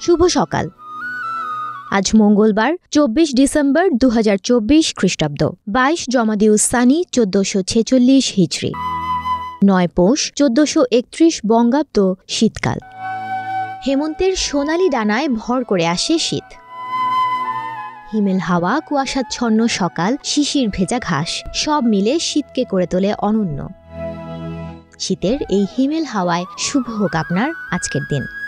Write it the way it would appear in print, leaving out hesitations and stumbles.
শুভ সকাল। আজ মঙ্গলবার 24 ডিসেম্বর 2024 খ্রিস্টাব্দ, 22 জমাদিউস সানি 1446 হিজরি, 9 পৌষ 1431 বঙ্গাব্দ। শীতকাল। হেমন্তের সোনালি ডানায় ভর করে আসে শীত। হিমেল হাওয়া, কুয়াশাচ্ছন্ন সকাল, শিশির ভেজা ঘাস সব মিলে শীতকে করে তোলে অনন্য। শীতের এই হিমেল হাওয়ায় শুভ হোক আপনার আজকের দিন।